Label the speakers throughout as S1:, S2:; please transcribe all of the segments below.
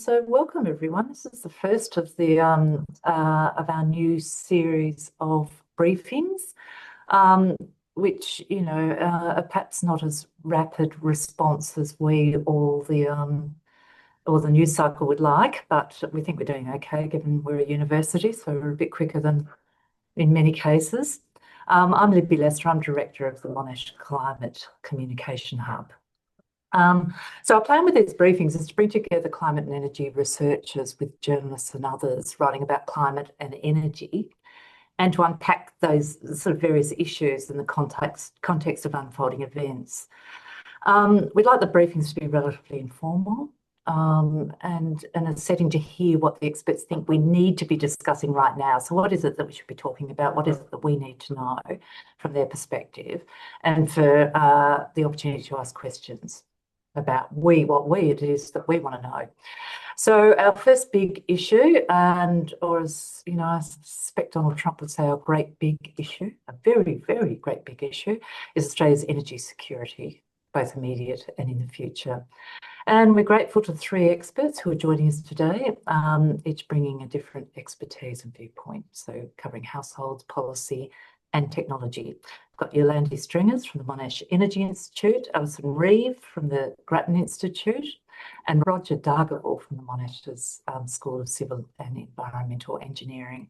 S1: So welcome everyone. This is the first of the of our new series of briefings, which are perhaps not as rapid response as we or the news cycle would like, but we think we're doing okay given we're a university, so we're a bit quicker than in many cases. I'm Libby Lester. I'm director of the Monash Climate Communication Hub. So our plan with these briefings is to bring together climate and energy researchers with journalists and others writing about climate and energy, and to unpack those sort of various issues in the context of unfolding events. We'd like the briefings to be relatively informal, and a setting to hear what the experts think we need to be discussing right now. So what is it that we should be talking about? What is it that we need to know from their perspective? And for the opportunity to ask questions about what it is that we want to know. So our first big issue, or as you know, I suspect Donald Trump would say, our great big issue, a very, very great big issue, is Australia's energy security, both immediate and in the future. And we're grateful to three experts who are joining us today, each bringing a different expertise and viewpoint, so covering households, policy, and technology. We've got Yolandi Stringers from the Monash Energy Institute, Alison Reeve from the Grattan Institute, and Roger Dargaville from the Monash's School of Civil and Environmental Engineering.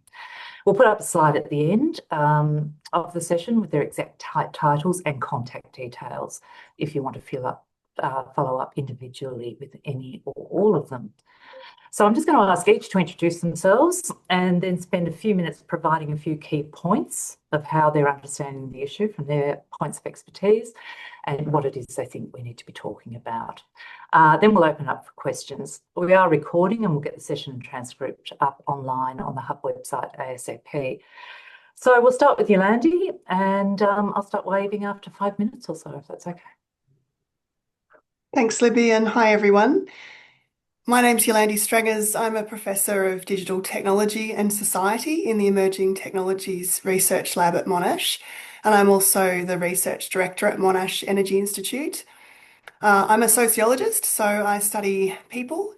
S1: We'll put up a slide at the end of the session with their exact titles and contact details if you want to follow up individually with any or all of them. So I'm just going to ask each to introduce themselves and then spend a few minutes providing a few key points of how they're understanding the issue from their points of expertise and what it is they think we need to be talking about. Then we'll open up for questions. We are recording and we'll get the session and transcript up online on the Hub website ASAP. So we'll start with Yolandi, and I'll start waving after 5 minutes or so, if that's okay.
S2: Thanks, Libby, and hi everyone. My name's Yolandi Stringers. I'm a Professor of Digital Technology and Society in the Emerging Technologies Research Lab at Monash, and I'm also the Research Director at Monash Energy Institute. I'm a sociologist, so I study people,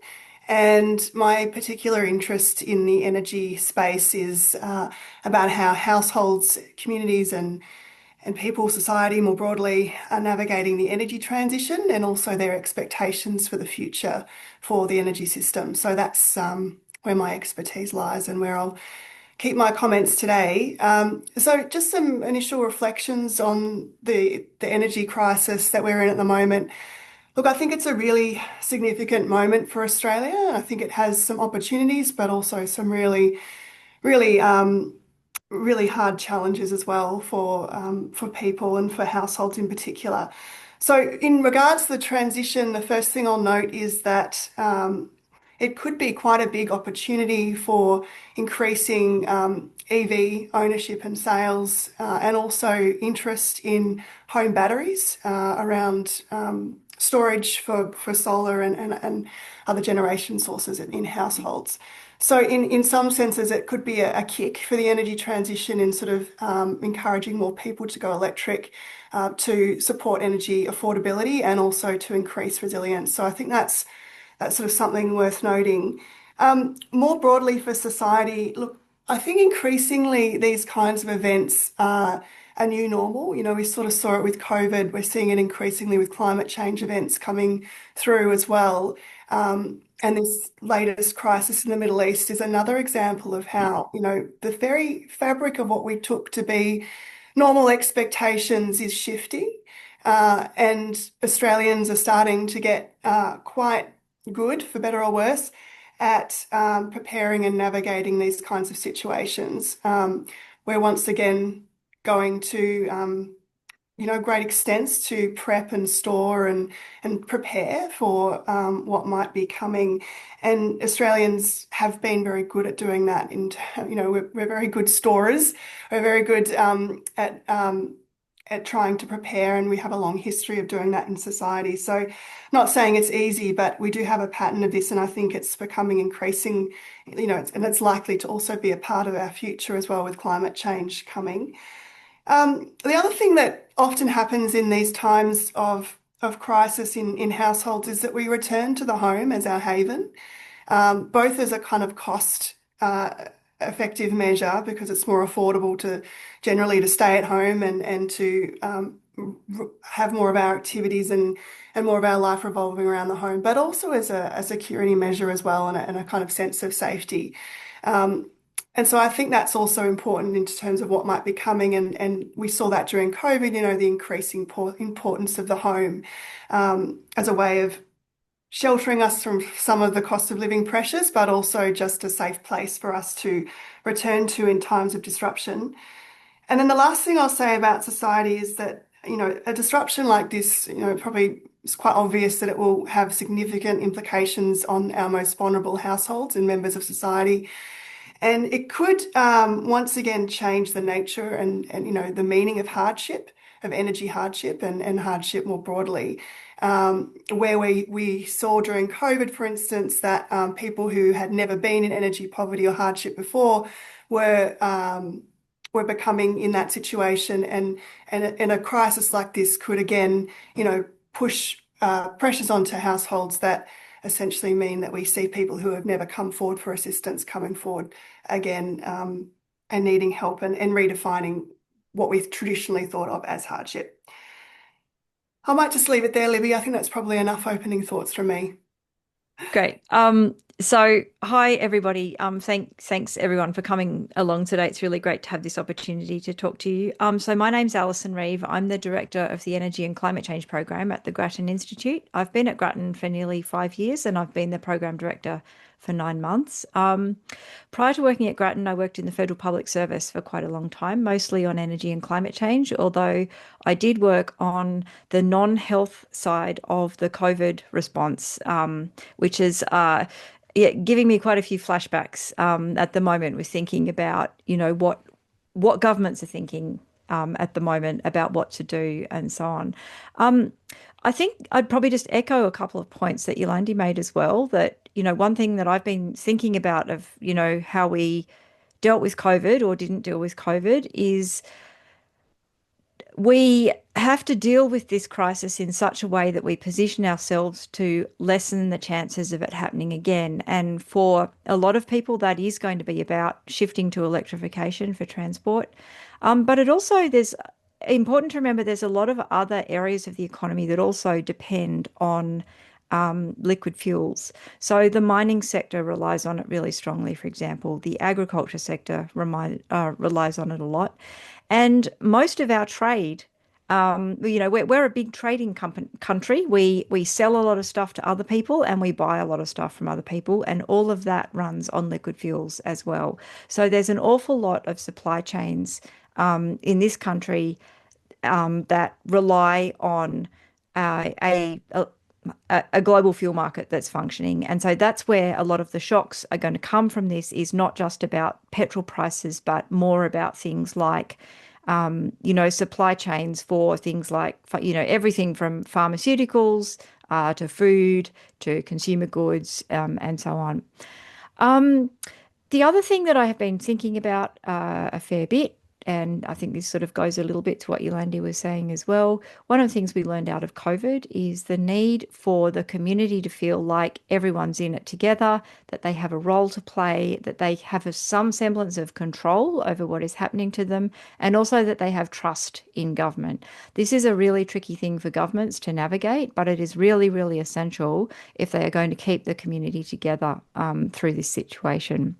S2: and my particular interest in the energy space is about how households, communities and people, society more broadly, are navigating the energy transition and also their expectations for the future for the energy system. So that's where my expertise lies and where I'll keep my comments today. So just some initial reflections on the energy crisis that we're in at the moment. Look, I think it's a really significant moment for Australia. I think it has some opportunities, but also some really hard challenges as well for people and for households in particular. So in regards to the transition, the first thing I'll note is that it could be quite a big opportunity for increasing EV ownership and sales, and also interest in home batteries around storage for solar and other generation sources in households. So in some senses, it could be a kick for the energy transition in sort of encouraging more people to go electric, to support energy affordability and also to increase resilience. So I think that's sort of something worth noting. More broadly for society, look, I think increasingly these kinds of events are a new normal. You know, we sort of saw it with COVID. We're seeing it increasingly with climate change events coming through as well. And this latest crisis in the Middle East is another example of how, you know, the very fabric of what we took to be normal expectations is shifting. And Australians are starting to get quite good, for better or worse, at preparing and navigating these kinds of situations. We're once again going to great extents to prep and store and prepare for what might be coming. And Australians have been very good at doing that. We're very good storers. We're very good at trying to prepare, and we have a long history of doing that in society. So not saying it's easy, but we do have a pattern of this, and I think it's becoming increasing, and it's likely to also be a part of our future as well with climate change coming. The other thing that often happens in these times of crisis in households is that we return to the home as our haven. both as a kind of cost effective measure because it's more affordable to generally to stay at home and to have more of our activities and more of our life revolving around the home, but also as a security measure as well and a kind of sense of safety. Um, and so I think that's also important in terms of what might be coming. And we saw that during COVID, the increasing importance of the home as a way of sheltering us from some of the cost of living pressures, but also just a safe place for us to return to in times of disruption. And then the last thing I'll say about society is that, a disruption like this, probably it's quite obvious that it will have significant implications on our most vulnerable households and members of society. And it could once again change the nature and the meaning of hardship, of energy hardship and hardship more broadly. Where we saw during COVID, for instance, that people who had never been in energy poverty or hardship before were were becoming in that situation, and a crisis like this could again, push pressures onto households that essentially mean that we see people who have never come forward for assistance coming forward again and needing help and redefining what we've traditionally thought of as hardship. I might just leave it there, Libby. I think that's probably enough opening thoughts from me.
S3: Great. So hi everybody. Thanks everyone for coming along today. It's really great to have this opportunity to talk to you. So my name's Alison Reeve. I'm the director of the Energy and Climate Change program at the Grattan Institute. I've been at Grattan for nearly 5 years, and I've been the program director for 9 months. Prior to working at Grattan, I worked in the federal public service for quite a long time, mostly on energy and climate change, although I did work on the non-health side of the COVID response, which is giving me quite a few flashbacks at the moment with thinking about, what governments are thinking at the moment about what to do and so on. I think I'd probably just echo a couple of points that Yolandi made as well, that, one thing that I've been thinking about of, how we dealt with COVID or didn't deal with COVID is we have to deal with this crisis in such a way that we position ourselves to lessen the chances of it happening again. And for a lot of people, that is going to be about shifting to electrification for transport. But there's important to remember there's a lot of other areas of the economy that also depend on liquid fuels. So the mining sector relies on it really strongly, for example. The agriculture sector relies on it a lot. And most of our trade, we're a big trading country. We sell a lot of stuff to other people and we buy a lot of stuff from other people, and all of that runs on liquid fuels as well. So there's an awful lot of supply chains in this country that rely on a global fuel market that's functioning. And so that's where a lot of the shocks are going to come from. This is not just about petrol prices, but more about things like, supply chains for things like, everything from pharmaceuticals to food to consumer goods and so on. The other thing that I have been thinking about a fair bit, and I think this sort of goes a little bit to what Yolandi was saying as well. One of the things we learned out of COVID is the need for the community to feel like everyone's in it together, that they have a role to play, that they have some semblance of control over what is happening to them, and also that they have trust in government. This is a really tricky thing for governments to navigate, but it is really, really essential if they are going to keep the community together through this situation.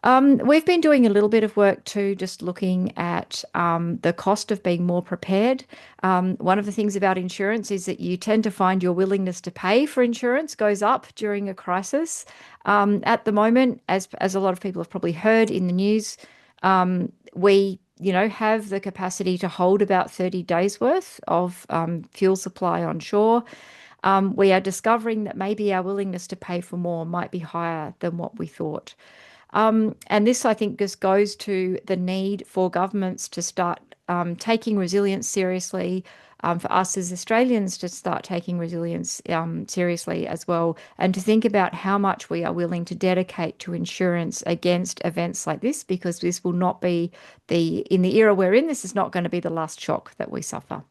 S3: We've been doing a little bit of work too, just looking at the cost of being more prepared. One of the things about insurance is that you tend to find your willingness to pay for insurance goes up during a crisis. At the moment, as a lot of people have probably heard in the news, we have the capacity to hold about 30 days worth of fuel supply on shore. We are discovering that maybe our willingness to pay for more might be higher than what we thought. And this, I think, just goes to the need for governments to start taking resilience seriously, for us as Australians to start taking resilience seriously as well, and to think about how much we are willing to dedicate to insurance against events like this, because this will not be in the era we're in, this is not going to be the last shock that we suffer.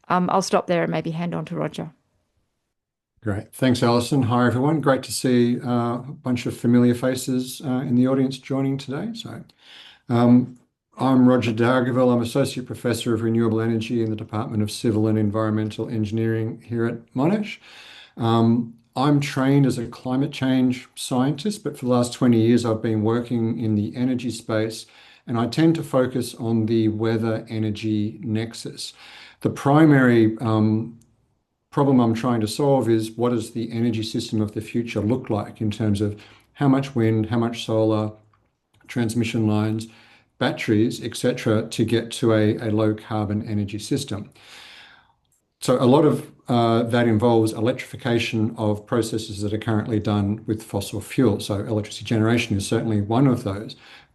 S3: I'll stop there and maybe hand on to Roger.
S4: Great. Thanks, Alison. Hi, everyone. Great to see a bunch of familiar faces in the audience joining today. Um, I'm Roger Dargaville. I'm Associate Professor of Renewable Energy in the Department of Civil and Environmental Engineering here at Monash. I'm trained as a climate change scientist, but for the last 20 years, I've been working in the energy space, and I tend to focus on the weather-energy nexus. The primary problem I'm trying to solve is, what does the energy system of the future look like in terms of how much wind, how much solar, transmission lines, batteries, etc., to get to a low carbon energy system. So a lot of that involves electrification of processes that are currently done with fossil fuel. So electricity generation is certainly one of those.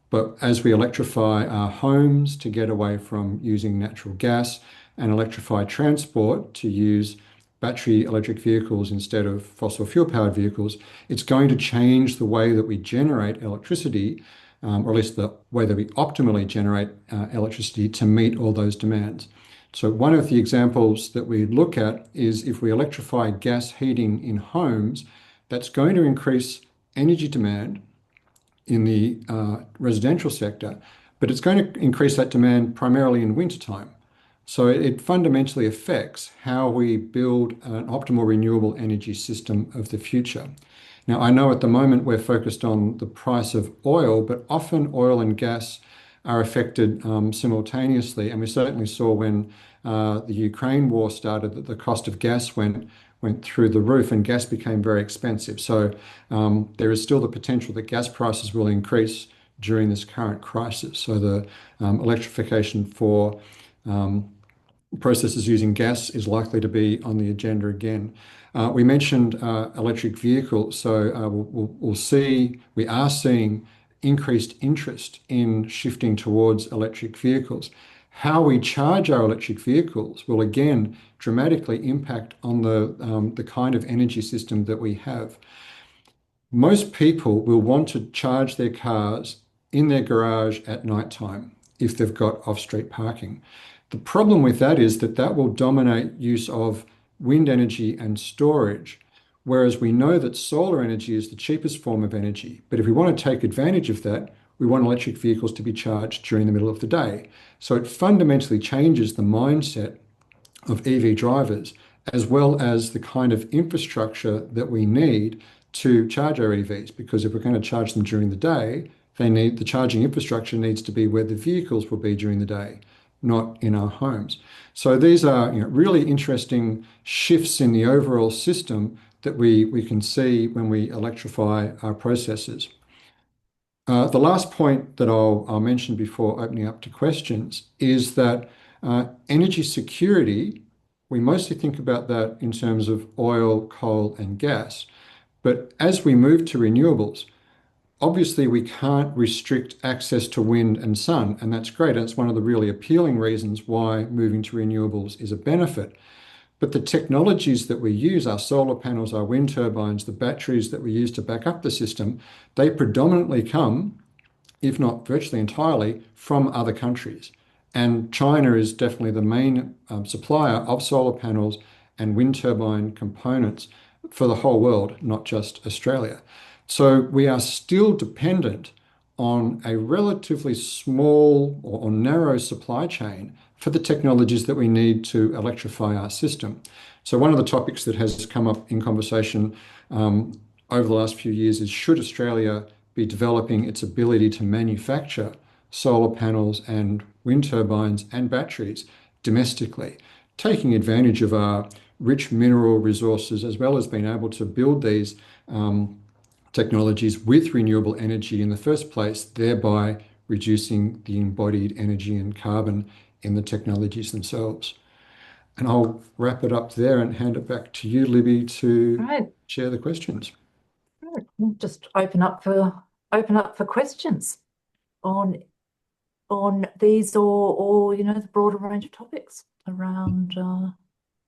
S4: But as we electrify our homes to get away from using natural gas and electrify transport to use battery electric vehicles instead of fossil fuel powered vehicles, it's going to change the way that we generate electricity, or at least the way that we optimally generate electricity to meet all those demands. So one of the examples that we look at is, if we electrify gas heating in homes, that's going to increase energy demand in the residential sector, but it's going to increase that demand primarily in wintertime. So it fundamentally affects how we build an optimal renewable energy system of the future. Now, I know at the moment we're focused on the price of oil, but often oil and gas are affected simultaneously. And we certainly saw when the Ukraine war started that the cost of gas went through the roof and gas became very expensive. So there is still the potential that gas prices will increase during this current crisis. So the electrification for processes using gas is likely to be on the agenda again. We mentioned electric vehicles, so we are seeing increased interest in shifting towards electric vehicles. How we charge our electric vehicles will again dramatically impact on the kind of energy system that we have. Most people will want to charge their cars in their garage at night time if they've got off-street parking. The problem with that is that that will dominate use of wind energy and storage, whereas we know that solar energy is the cheapest form of energy. But if we want to take advantage of that, we want electric vehicles to be charged during the middle of the day. So it fundamentally changes the mindset of EV drivers, as well as the kind of infrastructure that we need to charge our EVs. Because if we're going to charge them during the day, the charging infrastructure needs to be where the vehicles will be during the day, not in our homes. So these are really interesting shifts in the overall system that we can see when we electrify our processes. The last point that I'll mention before opening up to questions is that energy security, we mostly think about that in terms of oil, coal, and gas. But as we move to renewables, obviously we can't restrict access to wind and sun, and that's great. And it's one of the really appealing reasons why moving to renewables is a benefit. But the technologies that we use, our solar panels, our wind turbines, the batteries that we use to back up the system, they predominantly come, if not virtually entirely, from other countries. And China is definitely the main supplier of solar panels and wind turbine components for the whole world, not just Australia. So we are still dependent on a relatively small or narrow supply chain for the technologies that we need to electrify our system. So one of the topics that has come up in conversation over the last few years is, should Australia be developing its ability to manufacture solar panels and wind turbines and batteries domestically, taking advantage of our rich mineral resources, as well as being able to build these technologies with renewable energy in the first place, thereby reducing the embodied energy and carbon in the technologies themselves. And I'll wrap it up there and hand it back to you, Libby, to share the questions.
S1: Right. We'll just open up for questions on these or the broader range of topics around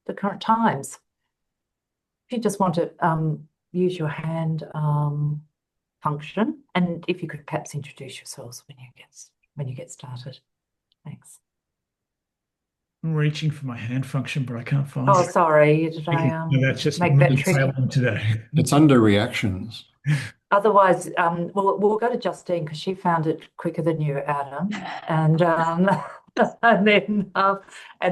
S1: the current times. If you just want to use your hand function, and if you could perhaps introduce yourselves when you get started. Thanks.
S5: reaching for my hand function, but I can't find
S1: Oh,
S5: it.
S1: sorry. Did I
S5: No, that's just
S1: make that
S5: me
S1: tricky?
S5: failing today.
S4: It's under reactions.
S1: Otherwise, we'll go to Justine because she found it quicker than you, Adam, and and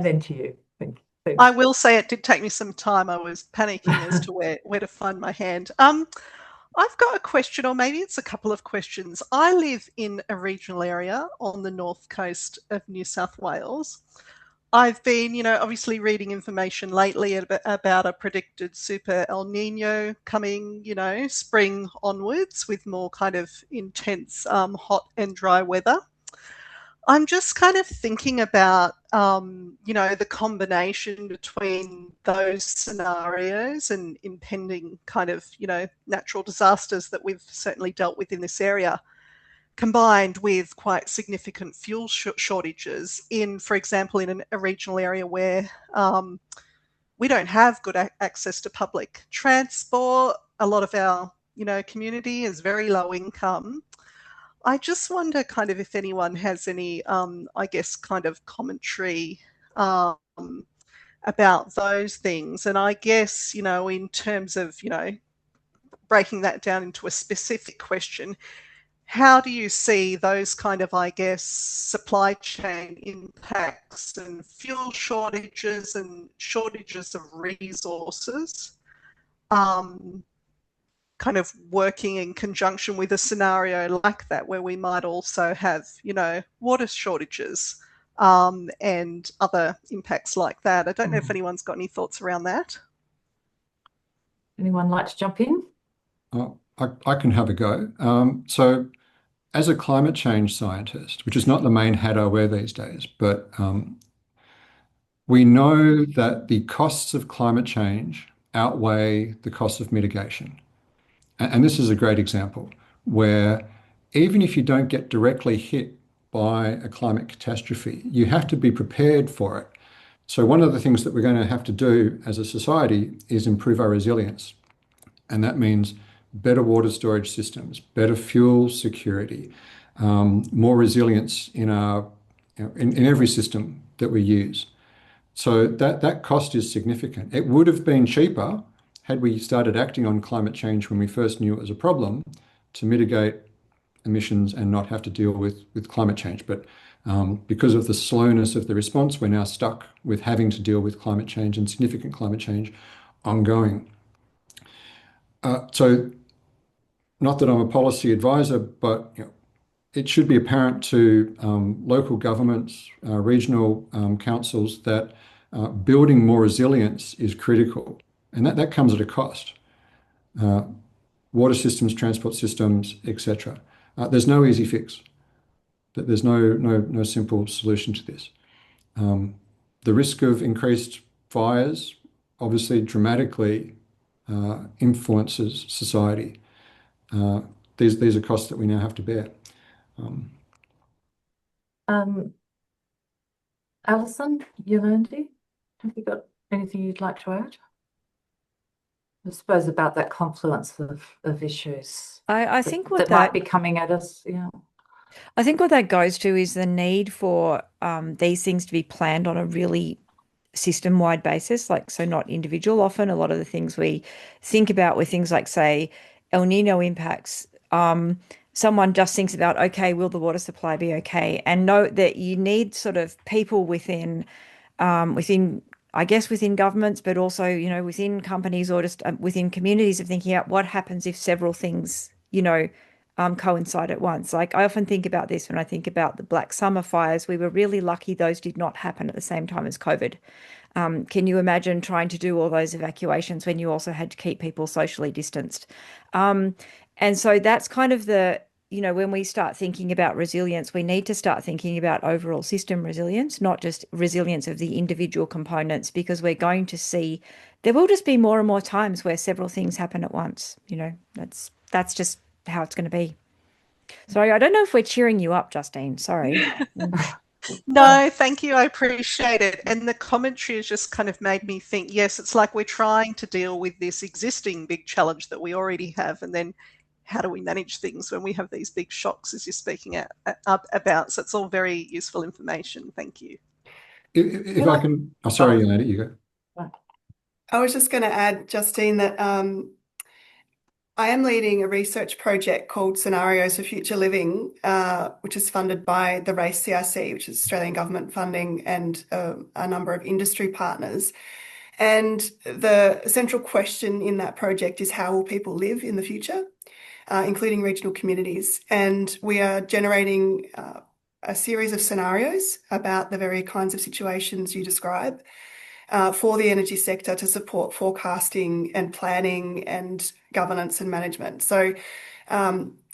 S1: then to you. Thanks.
S6: I will say it did take me some time. I was panicking as to where to find my hand. I've got a question, or maybe it's a couple of questions. I live in a regional area on the north coast of New South Wales. I've been, obviously reading information lately about a predicted super El Nino coming, spring onwards with more kind of intense hot and dry weather. I'm just kind of thinking about, the combination between those scenarios and impending kind of, natural disasters that we've certainly dealt with in this area, combined with quite significant fuel shortages for example, in a regional area where we don't have good access to public transport. A lot of our, community is very low income. I just wonder kind of if anyone has any, I guess, kind of commentary about those things. And I guess, in terms of, breaking that down into a specific question, how do you see those kind of, I guess, supply chain impacts and fuel shortages and shortages of resources kind of working in conjunction with a scenario like that, where we might also have, water shortages and other impacts like that? I don't know if anyone's got any thoughts around that.
S1: Anyone like to jump in?
S4: I can have a go. So, as a climate change scientist, which is not the main hat I wear these days, but we know that the costs of climate change outweigh the costs of mitigation. And this is a great example where even if you don't get directly hit by a climate catastrophe, you have to be prepared for it. So one of the things that we're going to have to do as a society is improve our resilience. And that means better water storage systems, better fuel security, more resilience in in every system that we use. So that cost is significant. It would have been cheaper had we started acting on climate change when we first knew it was a problem to mitigate emissions and not have to deal with climate change. But because of the slowness of the response, we're now stuck with having to deal with climate change and significant climate change ongoing. So not that I'm a policy advisor, but it should be apparent to local governments, regional councils that building more resilience is critical. And that comes at a cost. Water systems, transport systems, etc. There's no easy fix. There's no simple solution to this. The risk of increased fires obviously dramatically influences society. These are costs that we now have to bear.
S1: Alison, Yolandi, have you got anything you'd like to add? I suppose about that confluence of issues
S3: I think what
S1: that might be coming at us. Yeah.
S3: I think what that goes to is the need for these things to be planned on a really system-wide basis, so not individual. Often a lot of the things we think about with things like, say, El Nino impacts, someone just thinks about, okay, will the water supply be okay? And note that you need sort of people within I guess within governments, but also, within companies or just within communities of thinking out what happens if several things, coincide at once. Like I often think about this when I think about the Black Summer fires. We were really lucky those did not happen at the same time as COVID. Can you imagine trying to do all those evacuations when you also had to keep people socially distanced? And so that's kind of when we start thinking about resilience, we need to start thinking about overall system resilience, not just resilience of the individual components, because we're going to see there will just be more and more times where several things happen at once. That's just how it's going to be. Sorry, I don't know if we're cheering you up, Justine. Sorry.
S6: No, thank you. I appreciate it. And the commentary has just kind of made me think, yes, it's like we're trying to deal with this existing big challenge that we already have. And then how do we manage things when we have these big shocks, as you're speaking about? So it's all very useful information. Thank you.
S4: If
S2: Can
S4: I
S2: I?
S4: can, oh, sorry, Yolanda, you go.
S1: Right.
S2: I was just going to add, Justine, that I am leading a research project called Scenarios for Future Living, which is funded by the RACE CIC, which is Australian government funding, and a number of industry partners. And the central question in that project is, how will people live in the future, including regional communities? And we are generating a series of scenarios about the very kinds of situations you describe for the energy sector to support forecasting and planning and governance and management. So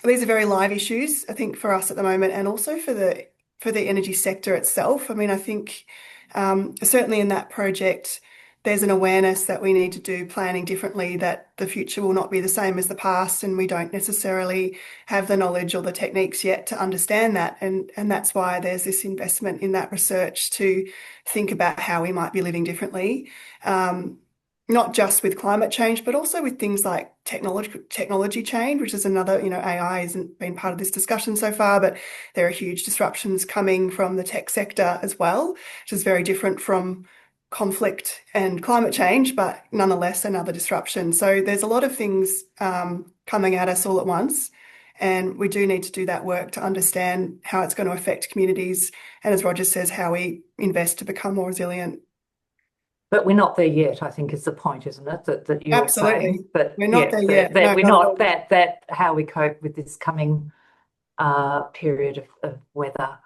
S2: these are very live issues, I think, for us at the moment, and also for the energy sector itself. I mean, I think certainly in that project, there's an awareness that we need to do planning differently, that the future will not be the same as the past, and we don't necessarily have the knowledge or the techniques yet to understand that. And that's why there's this investment in that research to think about how we might be living differently, not just with climate change, but also with things like technology change, which is another, AI hasn't been part of this discussion so far, but there are huge disruptions coming from the tech sector as well, which is very different from conflict and climate change, but nonetheless another disruption. So there's a lot of things coming at us all at once, and we do need to do that work to understand how it's going to affect communities, and as Roger says, how we invest to become more resilient.
S1: But we're not there yet, I think is the point, isn't it? That you're
S2: Absolutely.
S1: saying. But
S2: We're not there yet.
S1: that
S2: No,
S1: we're
S2: not at
S1: not
S2: all.
S1: that how we cope with this coming period of weather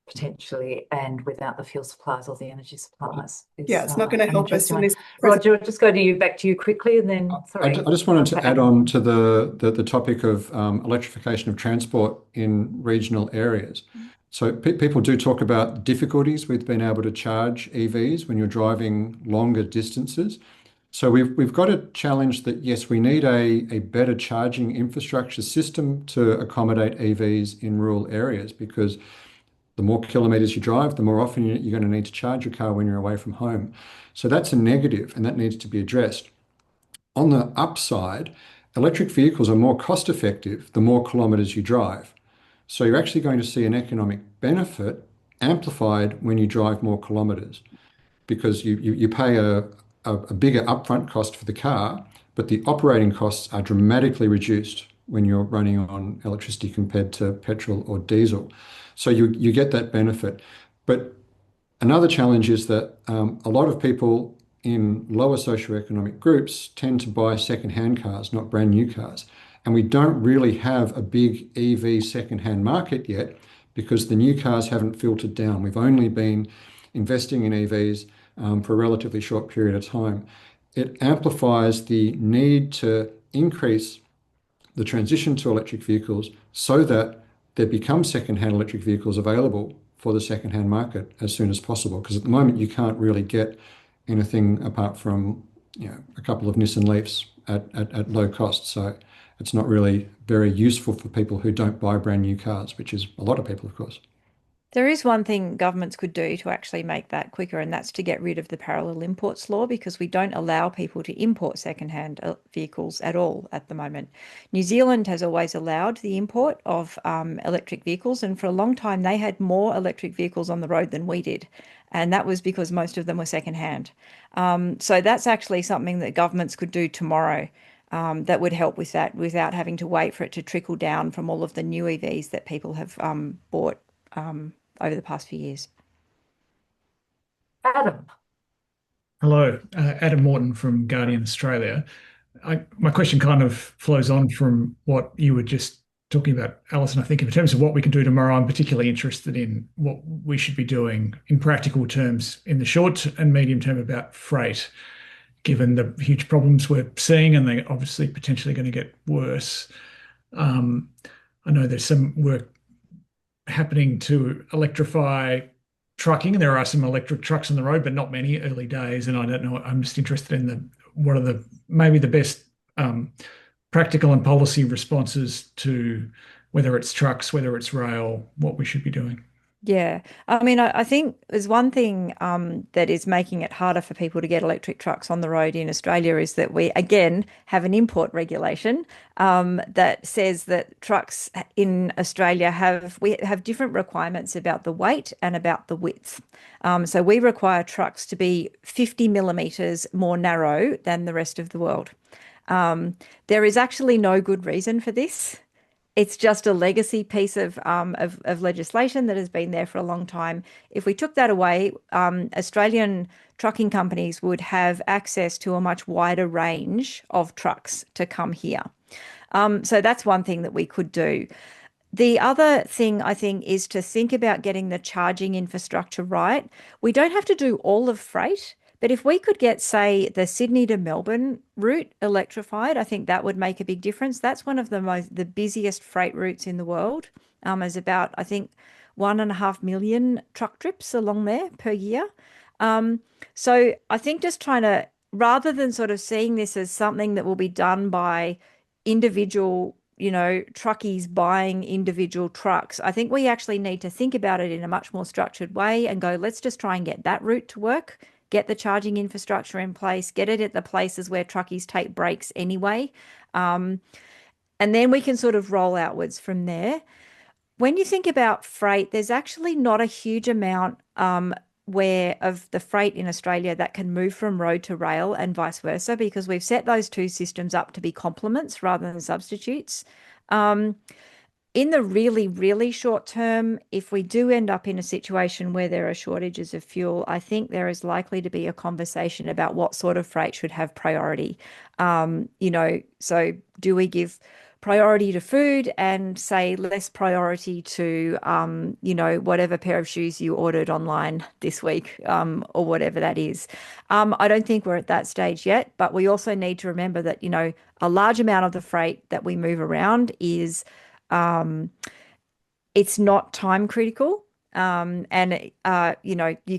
S1: potentially, and without the fuel supplies or the energy supplies
S2: Yeah, it's not going to
S1: an
S2: help us
S1: interesting
S2: in
S1: one.
S2: this.
S1: Roger, I'll just go back to you quickly, and then sorry.
S4: I just wanted to add on to the topic of electrification of transport in regional areas. So people do talk about difficulties with being able to charge EVs when you're driving longer distances. So we've got a challenge that, yes, we need a better charging infrastructure system to accommodate EVs in rural areas, because the more kilometers you drive, the more often you're going to need to charge your car when you're away from home. So that's a negative, and that needs to be addressed. On the upside, electric vehicles are more cost effective the more kilometers you drive. So you're actually going to see an economic benefit amplified when you drive more kilometers, because you pay a bigger upfront cost for the car, but the operating costs are dramatically reduced when you're running on electricity compared to petrol or diesel. So you get that benefit. But another challenge is that a lot of people in lower socioeconomic groups tend to buy second-hand cars, not brand new cars. And we don't really have a big EV second-hand market yet, because the new cars haven't filtered down. We've only been investing in EVs for a relatively short period of time. It amplifies the need to increase the transition to electric vehicles so that there become second-hand electric vehicles available for the second-hand market as soon as possible. Because at the moment you can't really get anything apart from a couple of Nissan Leafs at low cost. So it's not really very useful for people who don't buy brand new cars, which is a lot of people, of course.
S3: There is one thing governments could do to actually make that quicker, and that's to get rid of the parallel imports law, because we don't allow people to import secondhand vehicles at all at the moment. New Zealand has always allowed the import of electric vehicles, and for a long time they had more electric vehicles on the road than we did. And that was because most of them were secondhand. So that's actually something that governments could do tomorrow. That would help with that without having to wait for it to trickle down from all of the new EVs that people have bought over the past few years.
S1: Adam.
S5: Hello, Adam Morton from Guardian Australia. My question kind of flows on from what you were just talking about, Alison. I think in terms of what we can do tomorrow, I'm particularly interested in what we should be doing in practical terms in the short and medium term about freight, given the huge problems we're seeing, and they're obviously potentially going to get worse. I know there's some work happening to electrify trucking, and there are some electric trucks on the road, but not many, early days. And I don't know, I'm just interested in what are maybe the best practical and policy responses to whether it's trucks, whether it's rail, what we should be doing.
S3: Yeah. I mean, I think there's one thing that is making it harder for people to get electric trucks on the road in Australia is that we, again, have an import regulation that says that trucks in Australia we have different requirements about the weight and about the width. So we require trucks to be 50 millimeters more narrow than the rest of the world. There is actually no good reason for this. It's just a legacy piece of legislation that has been there for a long time. If we took that away, Australian trucking companies would have access to a much wider range of trucks to come here. So that's one thing that we could do. The other thing I think is to think about getting the charging infrastructure right. We don't have to do all of freight, but if we could get, say, the Sydney to Melbourne route electrified, I think that would make a big difference. That's one of the busiest freight routes in the world. There's about, I think, 1.5 million truck trips along there per year. So I think just trying to, rather than sort of seeing this as something that will be done by individual, truckies buying individual trucks, I think we actually need to think about it in a much more structured way and go, let's just try and get that route to work, get the charging infrastructure in place, get it at the places where truckies take breaks anyway. And then we can sort of roll outwards from there. When you think about freight, there's actually not a huge amount where of the freight in Australia that can move from road to rail and vice versa, because we've set those two systems up to be complements rather than substitutes. In the really, really short term, if we do end up in a situation where there are shortages of fuel, I think there is likely to be a conversation about what sort of freight should have priority. So do we give priority to food and say less priority to, whatever pair of shoes you ordered online this week, or whatever that is. I don't think we're at that stage yet, but we also need to remember that, a large amount of the freight that we move around is, it's not time critical. You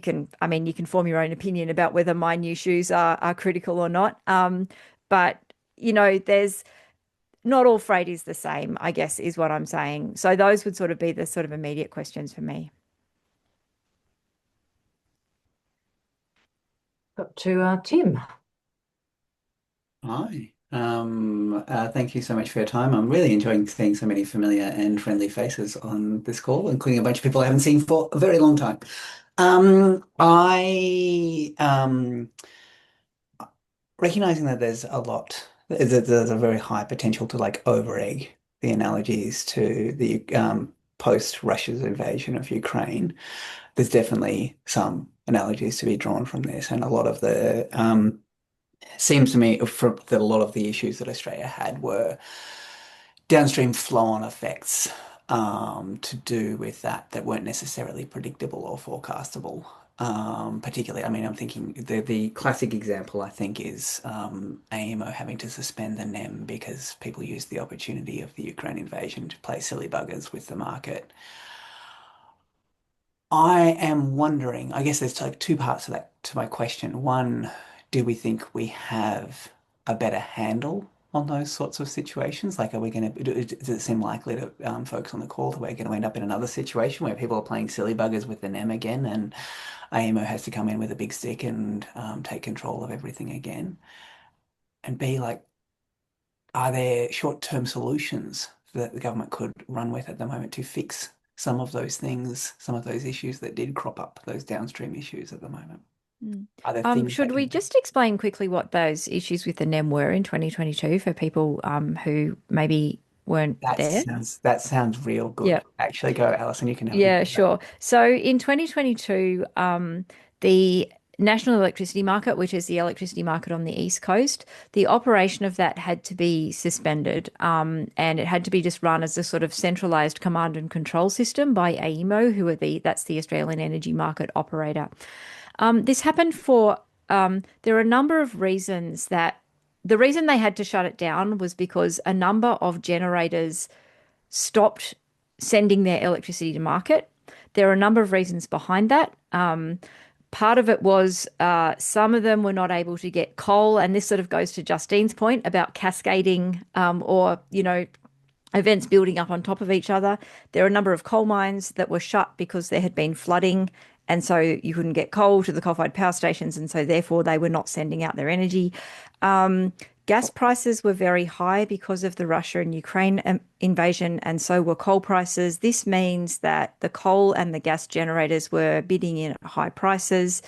S3: can form your own opinion about whether my new shoes are critical or not. But, there's, not all freight is the same, I guess, is what I'm saying. So those would sort of be the sort of immediate questions for me.
S1: Got to Tim.
S7: Hi. Thank you so much for your time. I'm really enjoying seeing so many familiar and friendly faces on this call, including a bunch of people I haven't seen for a very long time. I recognizing that there's a very high potential to like over-egg the analogies to the post-Russia's invasion of Ukraine. There's definitely some analogies to be drawn from this, and a lot of the seems to me that a lot of the issues that Australia had were downstream flow-on effects to do with that weren't necessarily predictable or forecastable. Particularly, I mean, I'm thinking the classic example I think is AEMO having to suspend the NEM because people used the opportunity of the Ukraine invasion to play silly buggers with the market. I am wondering, I guess there's like two parts to my question. One, do we think we have a better handle on those sorts of situations? Like, does it seem likely to folks on the call that we're going to end up in another situation where people are playing silly buggers with the NEM again and AEMO has to come in with a big stick and take control of everything again? And B, like, are there short-term solutions that the government could run with at the moment to fix some of those things, some of those issues that did crop up, those downstream issues at the moment? Are there things
S3: Should we just explain quickly what those issues with the NEM were in 2022 for people who maybe weren't there?
S7: That sounds real good.
S3: Yeah.
S7: Actually, go, Alison, you can have
S3: Yeah, sure. So in 2022, the National Electricity Market, which is the electricity market on the East Coast, the operation of that had to be suspended, and it had to be just run as a sort of centralized command and control system by AEMO, that's the Australian Energy Market Operator. This happened for, there are a number of reasons that the reason they had to shut it down was because a number of generators stopped sending their electricity to market. There are a number of reasons behind that. Part of it was some of them were not able to get coal, and this sort of goes to Justine's point about cascading or, events building up on top of each other. There are a number of coal mines that were shut because there had been flooding, and so you couldn't get coal to the coal-fired power stations, and so therefore they were not sending out their energy. Gas prices were very high because of the Russia and Ukraine invasion, and so were coal prices. This means that the coal and the gas generators were bidding in at high prices.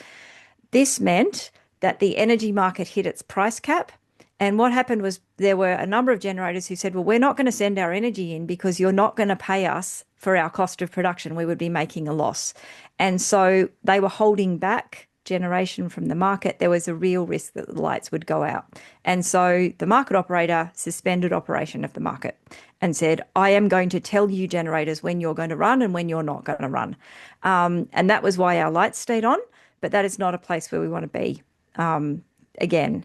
S3: This meant that the energy market hit its price cap. And what happened was there were a number of generators who said, well, we're not going to send our energy in because you're not going to pay us for our cost of production. We would be making a loss. And so they were holding back generation from the market. There was a real risk that the lights would go out. And so the market operator suspended operation of the market and said, I am going to tell you generators when you're going to run and when you're not going to run. And that was why our lights stayed on. But that is not a place where we want to be again.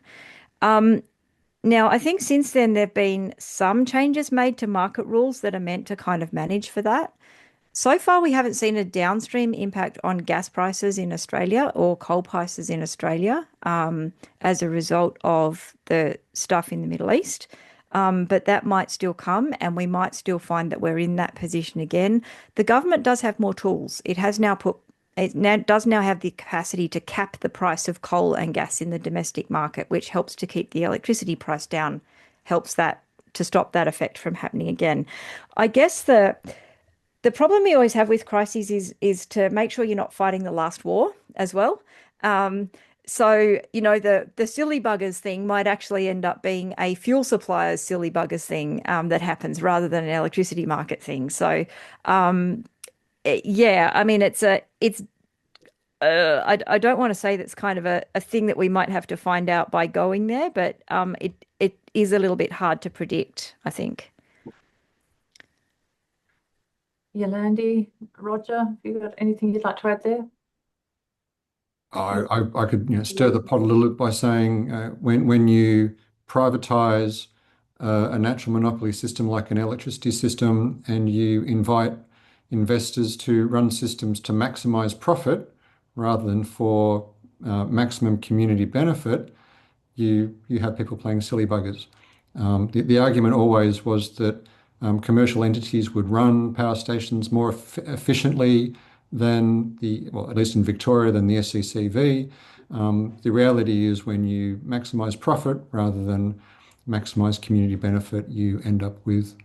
S3: Now, I think since then there have been some changes made to market rules that are meant to kind of manage for that. So far, we haven't seen a downstream impact on gas prices in Australia or coal prices in Australia as a result of the stuff in the Middle East. But that might still come, and we might still find that we're in that position again. The government does have more tools. It does now have the capacity to cap the price of coal and gas in the domestic market, which helps to keep the electricity price down, helps that to stop that effect from happening again. I guess the problem we always have with crises is to make sure you're not fighting the last war as well. So, the silly buggers thing might actually end up being a fuel supplier's silly buggers thing that happens rather than an electricity market thing. So, yeah, I mean, I don't want to say that's kind of a thing that we might have to find out by going there, but it is a little bit hard to predict, I think.
S1: Yolandi, Roger, have you got anything you'd like to add there?
S4: I could stir the pot a little bit by saying when you privatise a natural monopoly system like an electricity system and you invite investors to run systems to maximise profit rather than for maximum community benefit, you have people playing silly buggers. The argument always was that commercial entities would run power stations more efficiently than at least in Victoria, than the SCCV. The reality is when you maximise profit rather than maximise community benefit, you end up with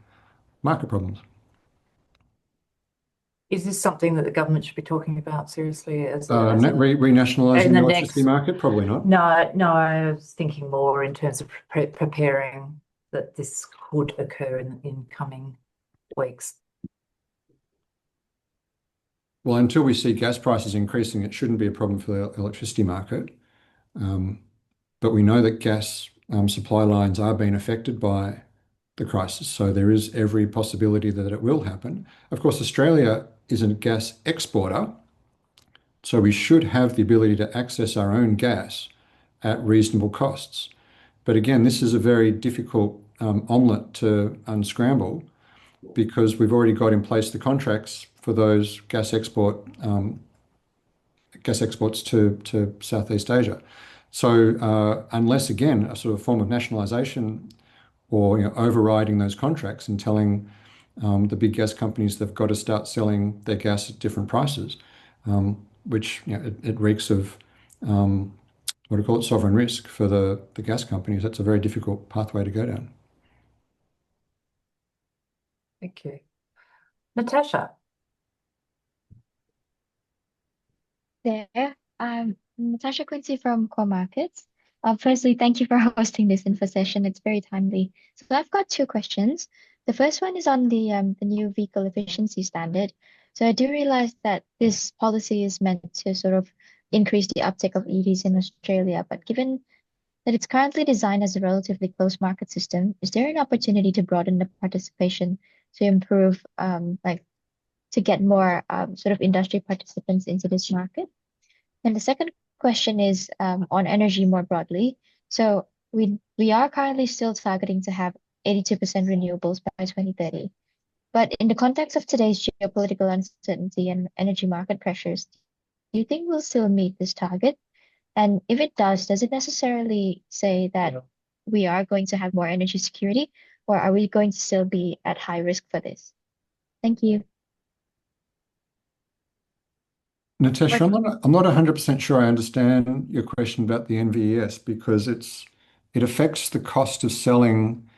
S4: market problems.
S1: Is this something that the government should be talking about seriously
S4: Renationalising the electricity market? Probably not.
S1: No, I was thinking more in terms of preparing that this could occur in coming weeks.
S4: Well, until we see gas prices increasing, it shouldn't be a problem for the electricity market. But we know that gas supply lines are being affected by the crisis, so there is every possibility that it will happen. Of course, Australia is a gas exporter, so we should have the ability to access our own gas at reasonable costs. But again, this is a very difficult omelette to unscramble because we've already got in place the contracts for those gas exports to Southeast Asia. So unless, again, a sort of form of nationalisation or overriding those contracts and telling the big gas companies they've got to start selling their gas at different prices, which it reeks of what do you call it, sovereign risk for the gas companies. That's a very difficult pathway to go down.
S1: Thank you. Natasha.
S8: There. Natasha Quincy from Core Markets. Firstly, thank you for hosting this info session. It's very timely. So I've got two questions. The first one is on the new vehicle efficiency standard. So I do realize that this policy is meant to sort of increase the uptake of EVs in Australia, but given that it's currently designed as a relatively closed market system, is there an opportunity to broaden the participation to improve, to get more sort of industry participants into this market? And the second question is on energy more broadly. So we are currently still targeting to have 82% renewables by 2030. But in the context of today's geopolitical uncertainty and energy market pressures, do you think we'll still meet this target? And if it does it necessarily say that we are going to have more energy security, or are we going to still be at high risk for this? Thank you.
S4: Natasha, I'm not 100% sure I understand your question about the NVES because it affects the cost of selling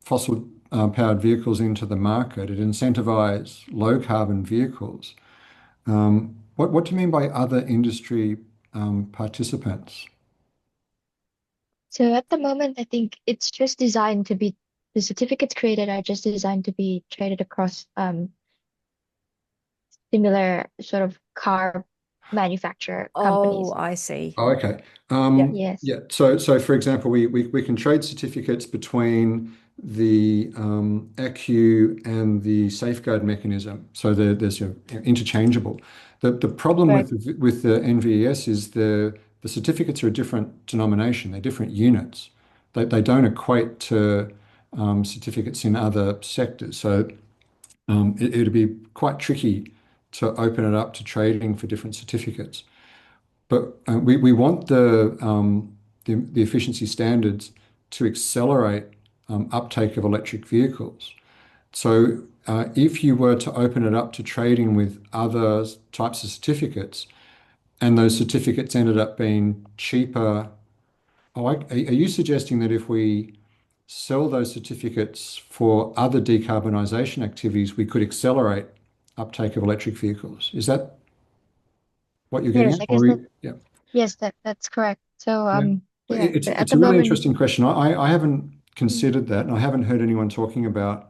S4: fossil powered vehicles into the market. It incentivizes low carbon vehicles. What do you mean by other industry participants?
S8: So at the moment, I think it's just designed to be, the certificates created are just designed to be traded across similar sort of car manufacturer companies.
S3: Oh, I see.
S4: Oh, okay.
S3: Yep.
S8: Yes.
S4: Yeah. So for example, we can trade certificates between the ACCU and the safeguard mechanism. So there's interchangeable. The problem
S8: Right.
S4: with the NVES is the certificates are a different denomination. They're different units. They don't equate to certificates in other sectors. So it'd be quite tricky to open it up to trading for different certificates. But we want the efficiency standards to accelerate uptake of electric vehicles. So if you were to open it up to trading with other types of certificates, and those certificates ended up being cheaper, are you suggesting that if we sell those certificates for other decarbonisation activities, we could accelerate uptake of electric vehicles? Is that what you're getting
S8: Yes,
S4: at?
S8: I guess
S4: Yeah.
S8: yes, that's correct. So
S4: Yeah.
S8: yeah, but at
S4: It's
S8: the
S4: a really
S8: moment,
S4: interesting question. I haven't considered that, and I haven't heard anyone talking about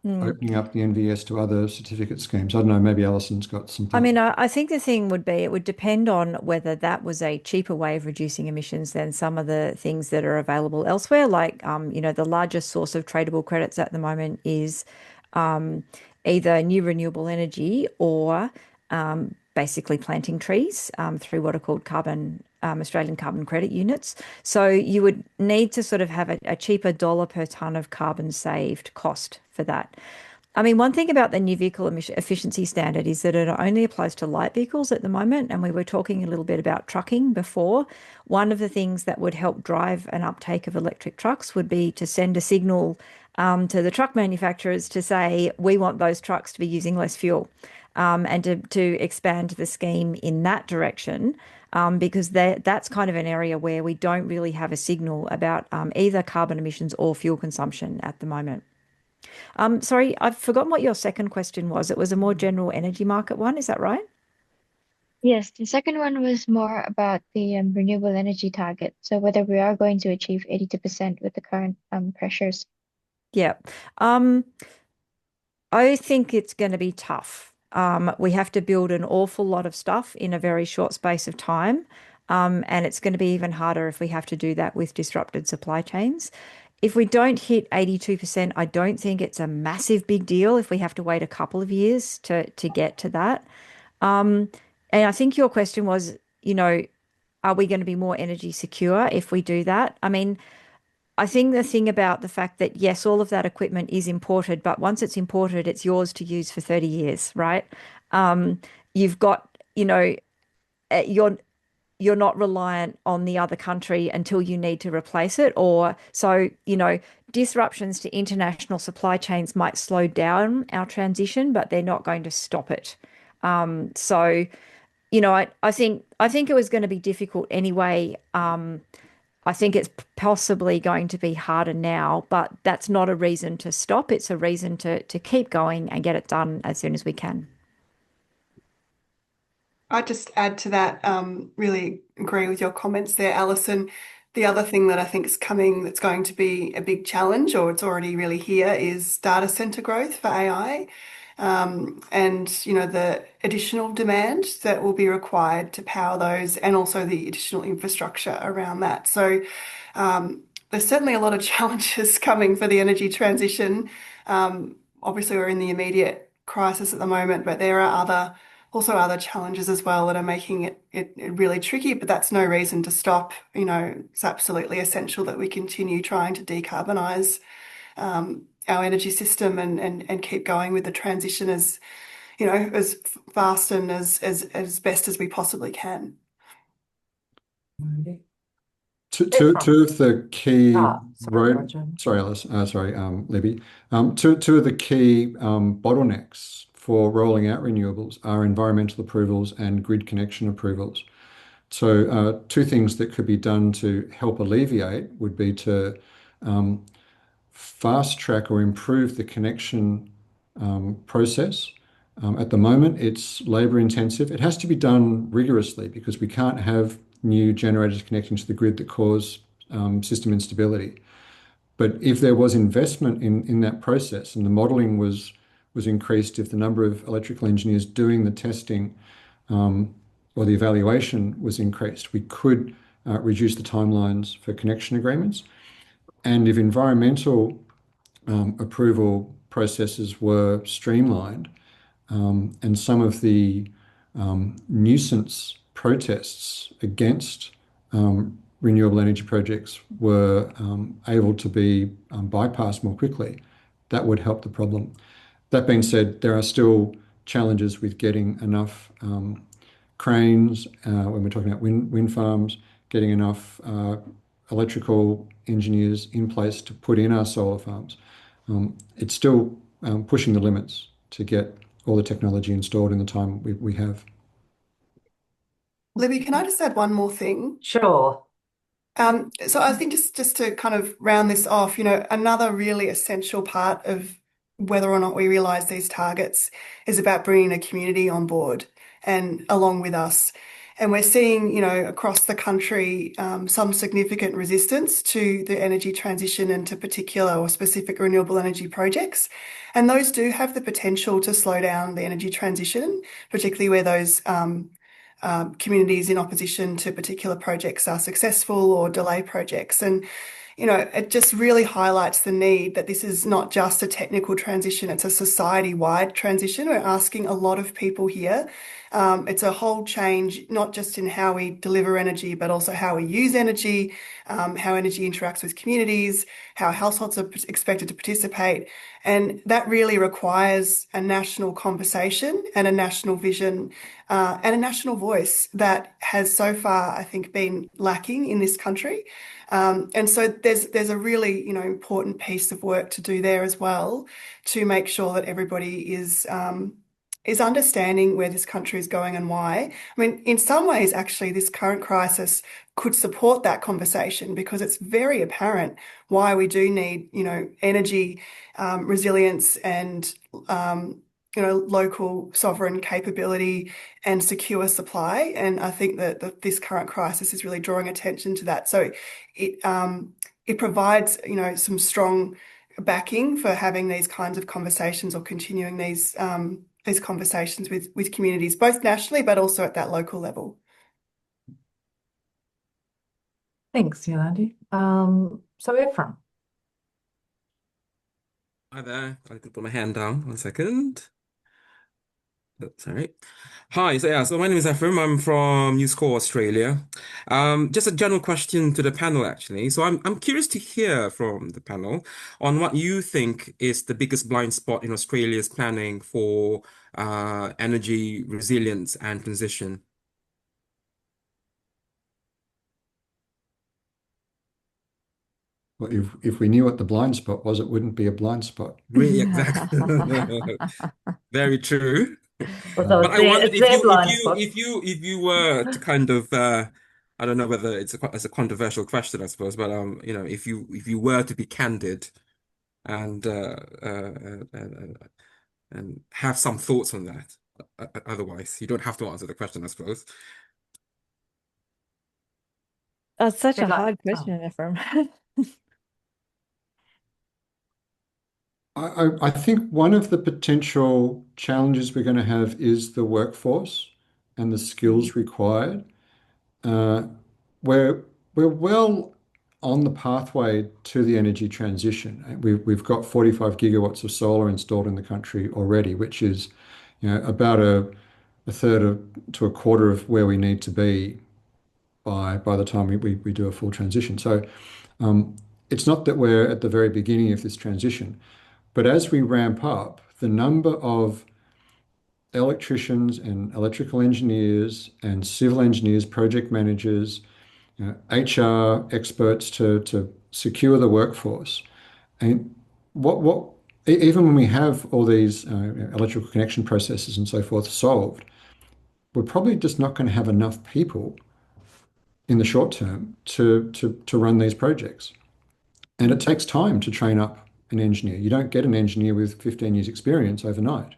S3: Mm.
S4: opening up the NVS to other certificate schemes. I don't know, maybe Alison's got some
S3: I
S4: thoughts.
S3: mean, I think the thing would be it would depend on whether that was a cheaper way of reducing emissions than some of the things that are available elsewhere. Like, the largest source of tradable credits at the moment is um, either new renewable energy or basically planting trees through what are called Australian carbon credit units. So you would need to sort of have a cheaper dollar per tonne of carbon saved cost for that. I mean, one thing about the new vehicle efficiency standard is that it only applies to light vehicles at the moment. And we were talking a little bit about trucking before. One of the things that would help drive an uptake of electric trucks would be to send a signal to the truck manufacturers to say, we want those trucks to be using less fuel, and to expand the scheme in that direction. Because that's kind of an area where we don't really have a signal about either carbon emissions or fuel consumption at the moment. Sorry, I've forgotten what your second question was. It was a more general energy market one. Is that right?
S8: yes, the second one was more about the renewable energy target. So whether we are going to achieve 82% with the current pressures.
S3: Yeah. Um, I think it's going to be tough. We have to build an awful lot of stuff in a very short space of time. And it's going to be even harder if we have to do that with disrupted supply chains. If we don't hit 82%, I don't think it's a massive big deal if we have to wait a couple of years to get to that. Um, and I think your question was, are we going to be more energy secure if we do that? I mean, I think the thing about the fact that, yes, all of that equipment is imported, but once it's imported, it's yours to use for 30 years, right? Um, you've got, you're not reliant on the other country until you need to replace it. Or so, disruptions to international supply chains might slow down our transition, but they're not going to stop it. So, I think it was going to be difficult anyway. I think it's possibly going to be harder now, but that's not a reason to stop. It's a reason to keep going and get it done as soon as we can.
S2: I'd just add to that, really agree with your comments there, Alison. The other thing that I think is coming that's going to be a big challenge, or it's already really here, is data center growth for AI. And the additional demand that will be required to power those, and also the additional infrastructure around that. So there's certainly a lot of challenges coming for the energy transition. Obviously, we're in the immediate crisis at the moment, but there are also other challenges as well that are making it really tricky, but that's no reason to stop. It's absolutely essential that we continue trying to decarbonise our energy system and keep going with the transition as fast and as best as we possibly can.
S4: Two of the key
S1: Sorry, Roger.
S4: sorry, Alice, sorry, Libby. Two of the key bottlenecks for rolling out renewables are environmental approvals and grid connection approvals. So two things that could be done to help alleviate would be to fast track or improve the connection process. At the moment, it's labor intensive. It has to be done rigorously because we can't have new generators connecting to the grid that cause system instability. But if there was investment in that process and the modeling was increased, if the number of electrical engineers doing the testing or the evaluation was increased, we could reduce the timelines for connection agreements. And if environmental approval processes were streamlined, and some of the nuisance protests against renewable energy projects were able to be bypassed more quickly, that would help the problem. That being said, there are still challenges with getting enough cranes when we're talking about wind farms, getting enough electrical engineers in place to put in our solar farms. It's still pushing the limits to get all the technology installed in the time we have.
S2: Libby, can I just add one more thing?
S1: Sure.
S2: So I think just to kind of round this off, another really essential part of whether or not we realize these targets is about bringing a community on board and along with us. And we're seeing, across the country, some significant resistance to the energy transition and to particular or specific renewable energy projects. And those do have the potential to slow down the energy transition, particularly where those communities in opposition to particular projects are successful or delay projects. And it just really highlights the need that this is not just a technical transition, it's a society-wide transition. We're asking a lot of people here. It's a whole change, not just in how we deliver energy, but also how we use energy, how energy interacts with communities, how households are expected to participate. And that really requires a national conversation and a national vision and a national voice that has so far, I think, been lacking in this country. And so there's a really, important piece of work to do there as well to make sure that everybody is understanding where this country is going and why. I mean, in some ways, actually, this current crisis could support that conversation because it's very apparent why we do need, energy resilience and local sovereign capability and secure supply. And I think that this current crisis is really drawing attention to that. So it provides, some strong backing for having these kinds of conversations or continuing these conversations with communities, both nationally but also at that local level.
S1: Thanks, Yolandi. So Ephraim.
S9: Hi there. I can put my hand down. 1 second. Sorry. Hi, so my name is Ephraim. I'm from News Corp, Australia. Just a general question to the panel, actually. So I'm curious to hear from the panel on what you think is the biggest blind spot in Australia's planning for energy resilience and transition.
S4: Well, if we knew what the blind spot was, it wouldn't be a blind spot.
S9: Really, exactly. Very true.
S1: So
S9: But I wondered
S1: it's their blind spot.
S9: if you were to kind of I don't know whether it's a controversial question, I suppose, but if you were to be candid and have some thoughts on that. Otherwise, you don't have to answer the question, I suppose.
S3: That's such a
S1: Good luck.
S3: hard question, Ephraim.
S4: I think one of the potential challenges we're going to have is the workforce and the skills required. We're well on the pathway to the energy transition. We've got 45 gigawatts of solar installed in the country already, which is about a third to a quarter of where we need to be by the time we do a full transition. So it's not that we're at the very beginning of this transition. But as we ramp up, the number of electricians and electrical engineers and civil engineers, project managers, HR experts to secure the workforce. And even when we have all these electrical connection processes and so forth solved, we're probably just not going to have enough people in the short term to run these projects. And it takes time to train up an engineer. You don't get an engineer with 15 years experience overnight.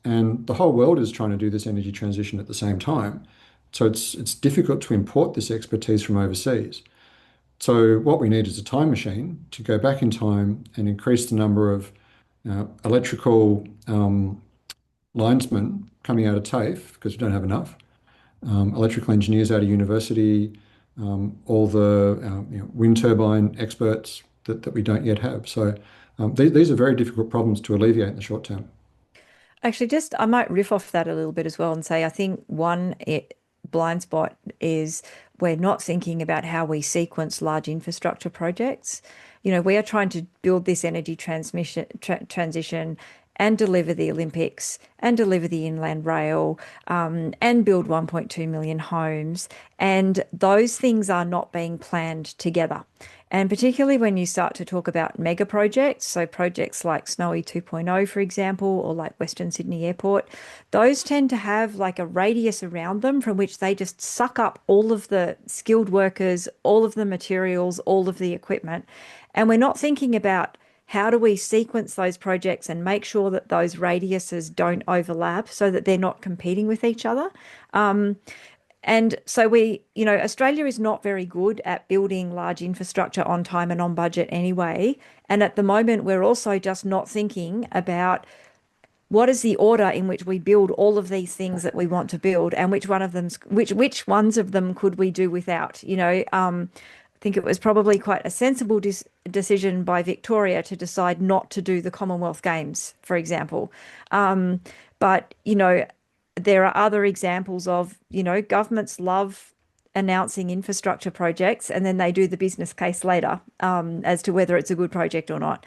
S4: And the whole world is trying to do this energy transition at the same time. So it's difficult to import this expertise from overseas. So what we need is a time machine to go back in time and increase the number of electrical linesmen coming out of TAFE, because we don't have enough, electrical engineers out of university, all the wind turbine experts that we don't yet have. So these are very difficult problems to alleviate in the short term.
S3: Actually, I might riff off that a little bit as well and say I think one blind spot is we're not thinking about how we sequence large infrastructure projects. We are trying to build this energy transition and deliver the Olympics and deliver the inland rail and build 1.2 million homes. And those things are not being planned together. And particularly when you start to talk about mega projects, so projects like Snowy 2.0, for example, or like Western Sydney Airport, those tend to have like a radius around them from which they just suck up all of the skilled workers, all of the materials, all of the equipment. And we're not thinking about how do we sequence those projects and make sure that those radiuses don't overlap so that they're not competing with each other. And so Australia is not very good at building large infrastructure on time and on budget anyway. And at the moment, we're also just not thinking about what is the order in which we build all of these things that we want to build, and which ones of them could we do without? I think it was probably quite a sensible decision by Victoria to decide not to do the Commonwealth Games, for example. But there are other examples of, governments love announcing infrastructure projects and then they do the business case later as to whether it's a good project or not.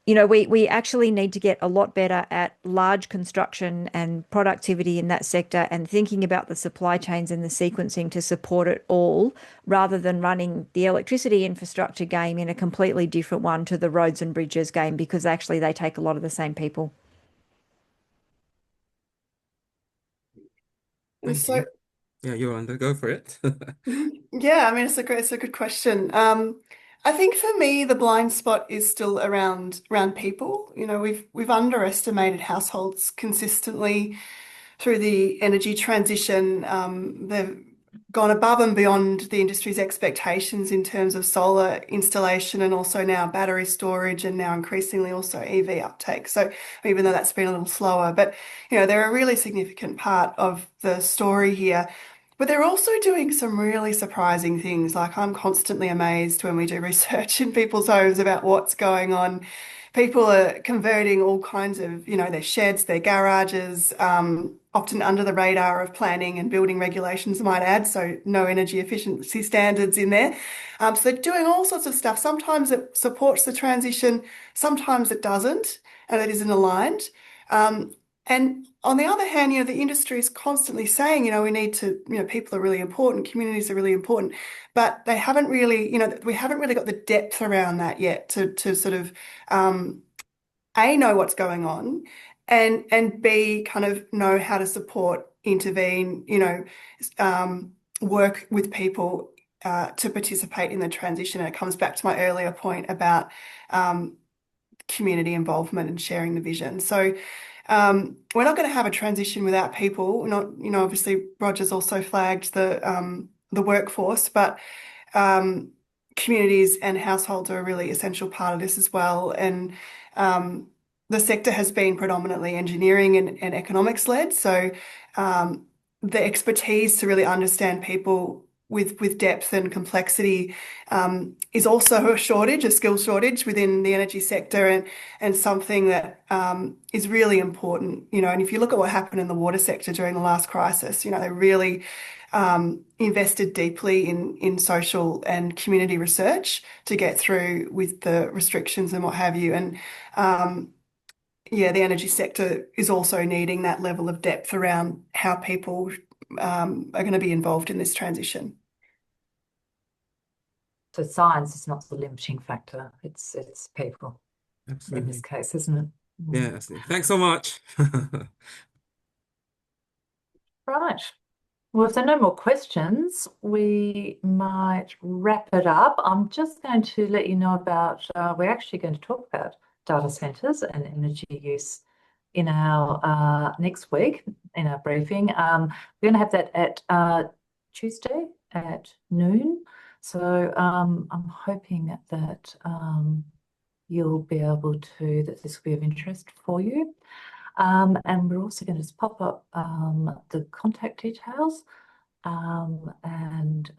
S3: We actually need to get a lot better at large construction and productivity in that sector and thinking about the supply chains and the sequencing to support it all, rather than running the electricity infrastructure game in a completely different one to the roads and bridges game, because actually they take a lot of the same people.
S2: And
S9: Thank
S2: so,
S9: you. Yeah, Yolanda, go for it.
S2: yeah, I mean, it's a good question. I think for me, the blind spot is still around people. We've underestimated households consistently through the energy transition. They've gone above and beyond the industry's expectations in terms of solar installation and also now battery storage and now increasingly also EV uptake. So even though that's been a little slower, but they're a really significant part of the story here. But they're also doing some really surprising things. Like, I'm constantly amazed when we do research in people's homes about what's going on. People are converting all kinds of, their sheds, their garages, often under the radar of planning and building regulations, I might add, so no energy efficiency standards in there. So they're doing all sorts of stuff. Sometimes it supports the transition, sometimes it doesn't, and it isn't aligned. And on the other hand, the industry is constantly saying, we need to, people are really important, communities are really important, but they haven't really, we haven't really got the depth around that yet to sort of, A, know what's going on, and B, kind of know how to support, intervene, work with people to participate in the transition. And it comes back to my earlier point about community involvement and sharing the vision. So we're not going to have a transition without people. Not, obviously Roger's also flagged the workforce, but communities and households are a really essential part of this as well. And the sector has been predominantly engineering and economics led. So the expertise to really understand people with depth and complexity is also a skill shortage within the energy sector, and something that is really important. And if you look at what happened in the water sector during the last crisis, they really invested deeply in social and community research to get through with the restrictions and what have you. And the energy sector is also needing that level of depth around how people are going to be involved in this transition.
S1: So science is not the limiting factor. It's people in this
S9: Absolutely.
S1: case, isn't it?
S9: Yeah, absolutely. Thanks so much.
S1: Right. Well, if there are no more questions, we might wrap it up. I'm just going to let you know about, we're actually going to talk about data centres and energy use in our next week in our briefing. We're going to have that at Tuesday at noon. So I'm hoping that you'll be able to, that this will be of interest for you. And we're also going to pop up the contact details, and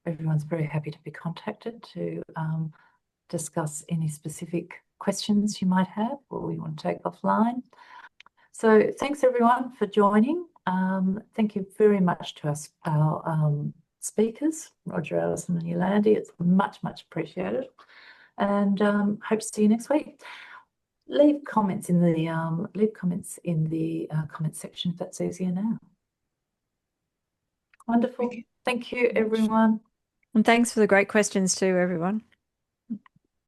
S1: everyone's very happy to be contacted to discuss any specific questions you might have or you want to take offline. So thanks everyone for joining. Thank you very much to our speakers, Roger, Alison and Yolandi. It's much, much appreciated. And hope to see you next week. Leave comments in the comment section if that's easier now. Wonderful. Thank you, everyone.
S3: And thanks for the great questions too, everyone.